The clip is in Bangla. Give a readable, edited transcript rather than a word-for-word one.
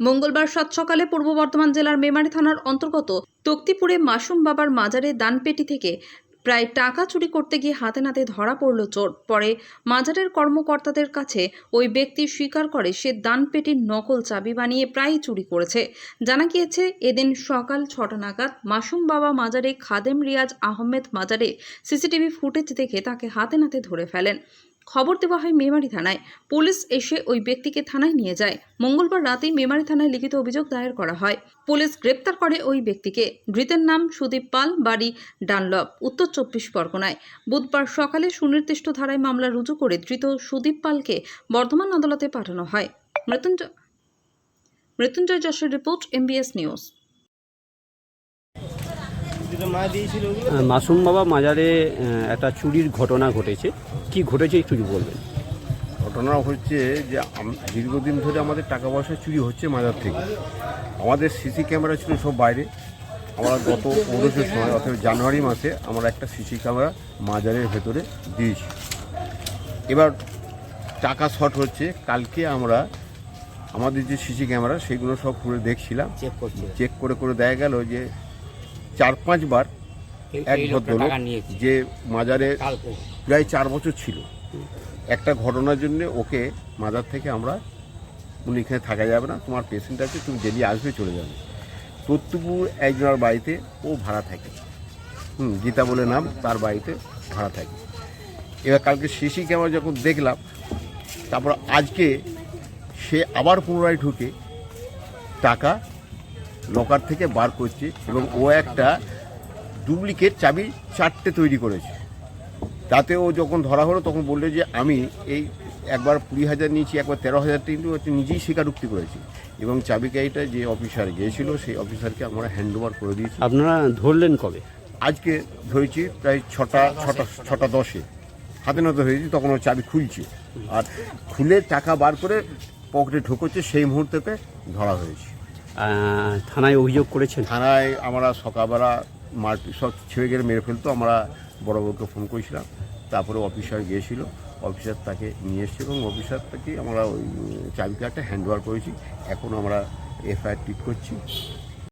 মঙ্গলবার সাত সকালে পূর্ব বর্ধমান জেলার মেমারি থানার অন্তর্গত তক্তিপুরে মাসুম বাবার মাজারে দানপেটি থেকে প্রায় টাকা চুরি করতে গিয়ে হাতে নাতে ধরা পড়ল চোর। পরে মাজারের কর্মকর্তাদের কাছে ওই ব্যক্তি স্বীকার করে সে দানপেটির নকল চাবি বানিয়ে প্রায় চুরি করেছে। জানা গিয়েছে এদিন সকাল 6টা নাগাদ মাসুম বাবা মাজারে খাদেম রিয়াজ আহমেদ মাজারে সিসিটিভি ফুটেজ দেখে তাকে হাতে নাতে ধরে ফেলেন। খবর দেওয়া হয় মেমারি থানায়। পুলিশ এসে ওই ব্যক্তিকে থানায় নিয়ে যায়। মঙ্গলবার রাতেই মেমারি থানায় লিখিত অভিযোগ দায়ের করা হয়। পুলিশ গ্রেপ্তার করে ওই ব্যক্তিকে। ধৃতের নাম সুদীপ পাল, বাড়ি ডানলপ, উত্তর 24 পরগনায়। বুধবার সকালে সুনির্দিষ্ট ধারায় মামলা রুজু করে ধৃত সুদীপ পালকে বর্ধমান আদালতে পাঠানো হয়। মৃত্যুঞ্জয় যশের report, MBS news. Masum Baba মাজারে একটা চুরির ঘটনা ঘটেছে, কি ঘটেছে একটু বলবেন? ঘটনা হচ্ছে যে দীর্ঘদিন ধরে আমাদের টাকা পয়সা চুরি হচ্ছে মাজার থেকে। আমাদের সিসি ক্যামেরা ছিল সব বাইরে। আমরা গত পৌরসের সময় অর্থাৎ জানুয়ারি মাসে আমরা একটা সিসি ক্যামেরা মাজারের ভেতরে দিয়েছি। এবার টাকা শর্ট হচ্ছে। কালকে আমরা আমাদের যে সিসি ক্যামেরা সেগুলো সব ঘুরে দেখছিলাম, চেক করে দেখা গেল যে 4-5 বার এক ভদ্রলোক যে মাজারে প্রায় 4 বছর ছিল, একটা ঘটনার জন্য ওকে মাজার থেকে আমরা উনি এখানে থাকা যাবে না, তোমার পেশেন্ট আছে, তুমি ডেলি আসবে চলে যাবে। তত্ত্বপুর একজনের বাড়িতে ও ভাড়া থাকে, গীতা বলে নাম, তার বাড়িতে ভাড়া থাকে। এবার কালকে সিসি ক্যামেরা যখন দেখলাম, তারপর আজকে সে আবার পুনরায় ঢুকে টাকা লকার থেকে বার করছে এবং ও একটা ডুপ্লিকেট চাবি 4টে তৈরি করেছে। তাতে ও যখন ধরা হলো তখন বললো যে আমি এই একবার 20,000 নিয়েছি, একবার 13,000 কিন্তু নিজেই স্বীকারোক্তি করেছি এবং চাবিকাইটা যে অফিসার গিয়েছিল সেই অফিসারকে আমরা হ্যান্ডওভার করে দিয়েছি। আপনারা ধরলেন কবে? আজকে ধরেছি প্রায় 6টা 10-এ হাতে নাতে হয়েছি, তখন ও চাবি খুলছে আর খুলে টাকা বার করে পকেটে ঢুকোচ্ছে, সেই মুহূর্তেতে ধরা হয়েছে। থানায় অভিযোগ করেছেন? থানায় আমরা সকালবেলা সব ছেড়ে গেলে মেরে ফেলতো, আমরা বড়বাবুকে ফোন করেছিলাম, তারপরে অফিসার গিয়েছিল, অফিসার তাকে নিয়ে এসছে এবং অফিসার থেকে আমরা ওই চাবিকাটা হ্যান্ডওভার করেছি। এখন আমরা FIR ঠিক করছি।